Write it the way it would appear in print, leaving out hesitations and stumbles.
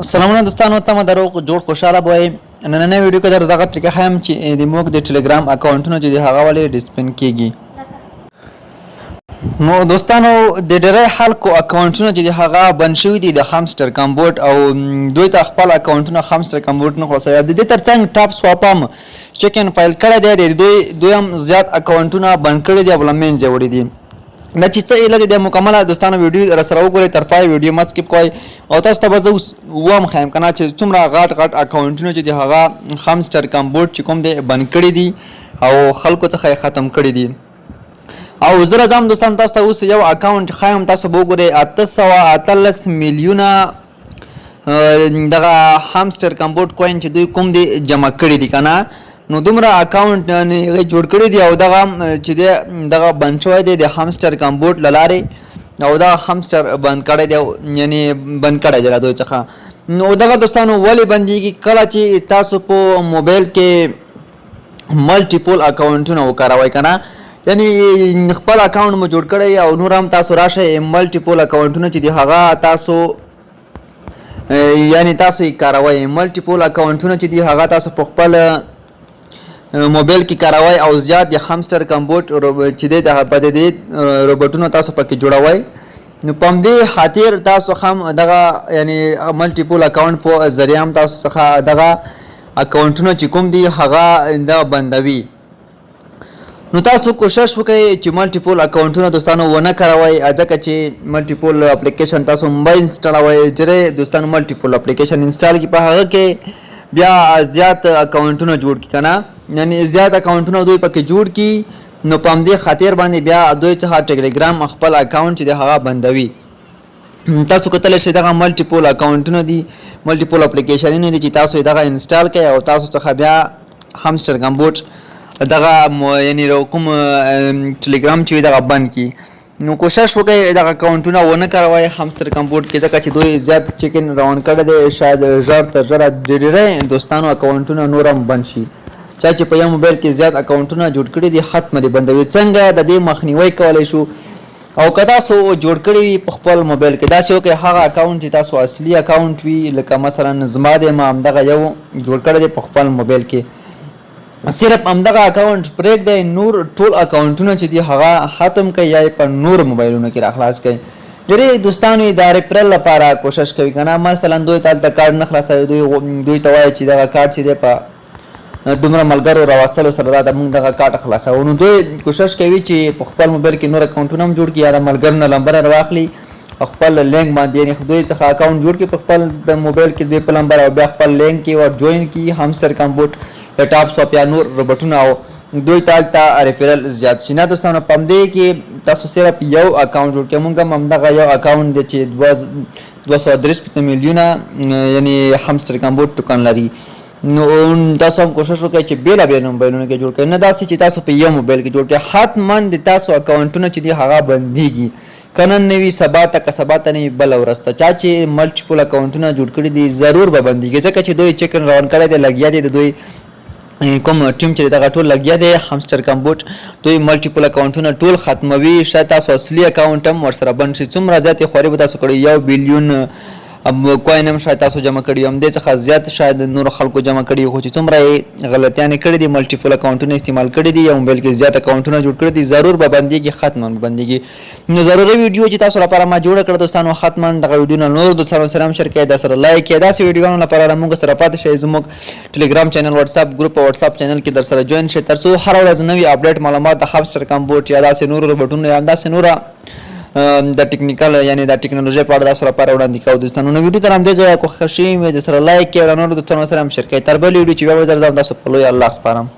سلامونه دوستانو ته دروغ جوړ خوشاله بوي نن ویډیو کې دغه طریقه هم چې د موږ د ټلګرام اکاونټونو چې هغه ولې ډسپن کیږي نو دوستانو د ډېرې خلکو اکاونټونو چې هغه بند شوي دي د هامستر کمبوډ او دوی ته خپل اکاونټونه هامستر کمبوډ نه خلاصوي د دې ترڅنګ ټاپ سواپ هم چیک ان فایل کړی دی دوی هم زیات اکاونټونه بند کړي دي بل منځ وړي دي دا چې څه ایله د مکمله دوستانو ویډیو را سره وګورئ تر پای ویډیو مت سکیپ کوئ او تاسو ته به زه وم خایم کنه چې څومره غټ اکاونټونه چې هغه هامستر کمبوډ چې کوم دی بند کړي دي او خلکو څخه ختم کړي دي او زه راځم دوستان تاسو ته اوس یو اکاونټ خایم تاسو وګورئ 813 میلیونه دغه هامستر کمبوډ کوین چې دوی کوم دی جمع کړي دي کنه نو دومره اکاونټ نه جوړ کړی دی او دغه چې دغه بند شوی دی د هامستر کمبوډ لارې او دا هامستر بند کړی دی یعنی بند کړی دی دوی څخه نو دغه دوستانو ولې بنديږي کله چې تاسو په موبایل کې ملټیپل اکاونټونه وکاروئ کنه یعنی خپل اکاونټ مو جوړ کړی او نور هم تاسو راشئ ملټیپل اکاونټونه چې دی هغه تاسو یعنی تاسو یې کاروئ ملټیپل اکاونټونه چې دی هغه تاسو په خپل موبایل کې کاروي او زیات د هامستر کمبوډ چې د بددي روبوټونو تاسو پکې جوړوي نو پم دې خاطر تاسو هم دغه یعنی ملټیپل اکاونټ په ذریعہ هم تاسو څخه دغه اکاونټونو چې کوم دي هغه د بندوي نو تاسو کوشش وکړئ چې ملټیپل اکاونټونه دوستانو ونه کاروي ځکه چې ملټیپل اپلیکیشن تاسو موبایل انسټالوي چې دوستانو ملټیپل اپلیکیشن انسټال کی په هغه کې بیا زیات اکاونټونه جوړ کی کنه یعنی زیات اکاونټونه دوی پکې جوړ کی نو پم دې خاطر باندې بیا دوی څخه ټلګرام خپل اکاونټ چې هغه بندوي تاسو کتل شئ دغه ملټیپل اکاونټونه دي ملټیپل اپلیکیشنونه دي چې تاسو دغه انسټال کړئ او تاسو څخه بیا هامستر کمبوډ دغه یعنی کوم ټلګرام چې دغه بند کی نو کوشش وکړئ دغه اکاونټونه ونه کاروئ هامستر کمبوډ کې ځکه چې دوی زیات چیکن راوند کړی دی شاید زر تر زره ډېرې دوستانو اکاونټونه نور هم بند شي چا چې په یو موبایل کې زیات اکاونټونه جوړ کړي دي ختم دي بندوي څنګه د دې مخنیوي کولی شو او که تاسو جوړ کړي په خپل موبایل کې داسې وکړئ هغه اکاونټ چې تاسو اصلي اکاونټ وي لکه مثلا زما دی ما همدغه یو جوړ کړی دی په خپل موبایل کې صرف همدغه اکاونټ پرېږدئ نور ټول اکاونټونه چې دي هغه ختم کړئ یا په نور موبایلونو کې راخلاص کړئ ډېرې دوستانو یې د ریفرل لپاره کوشش کوي که نه مثلا دوی ته هلته کارډ نه خلاصوي دوی ته وایي چې دغه کارډ چې دی په دومره ملګرو راوستلو سره دا موږ دغه کارډ خلاصوو نو دوی کوشش کوي چې په خپل موبایل کې نور اکاونټونه هم جوړ کړي یا د ملګرو نه نمبر راواخلي خپل لینک باندې یعنی دوی څخه اکاونټ جوړ کړي په خپل د موبایل کې دوی په نمبر او بیا خپل لینک کې ور جوین کړي هامستر کمبوډ ټاپ سواپ یا نور روبوټونه او دوی ته ریفرل زیات شي نه دوستانو پم دې کې تاسو صرف یو اکاونټ جوړ کړئ موږ هم دغه یو اکاونټ دی چې 263 میلیونه یعنی هامستر کمبوډ ټوکن لري نو تاسو هم کوشش وکړئ چې بیلابیل موبایلونو کې جوړ کړئ نه داسې چې تاسو په یو موبایل کې جوړ کړئ حتما د تاسو اکاونټونه چې دي هغه بندېږي که نن نه وي سبا ته که سبا ته نه وي بله ورځ ته چا چې ملټیپل اکاونټونه جوړ کړي دي ضرور به بندېږي ځکه چې دوی چیکن راون کړی دی لګیا دی د دوی کوم ټیم چې دغه ټول لګیا دی هامستر کمبوډ دوی ملټیپل اکاونټونه ټول ختموي شاید تاسو اصلي اکاونټ هم ورسره بند شي څومره زیاتې خواري به تاسو کړی 1 بلیون کوین هم شاید تاسو جمع کړي هم دې څخه زیات شاید نور خلکو جمع کړي خو چې څومره غلطیانې کړي دي ملټیپل اکاونټونه استعمال کړي دي یا موبایل کې زیات اکاونټونه جوړ کړي دي ضرور به بندېږي حتما به بندېږي نو ضروري ویډیو چې تاسو لپاره ما جوړه کړه دوستانو حتما دغه ویډیو نه نور دوستانو سره هم شیر کړئ دا سره لایک کړئ داسې ویډیوګانو لپاره موږ سره پاتې شئ زموږ ټلګرام چینل واتساپ ګروپ او واتساپ چینل کې در سره جوین شئ تر څو هر ورځ نوي اپډیټ معلومات د هامستر کمبوډ یا داسې نور روبوټونو یا داسې نوره د ټیکنیکل یعنی د ټیکنالوژي په اړه تاسو لپاره وړاندې کوو دوستانو نو ویډیو تر همدې ځایه خوښ شئ مې د سره لایک کړئ او نور دوستانو سره هم شیر کړئ تر بل ویډیو چې بیا به زه تاسو په لوی الله سپارم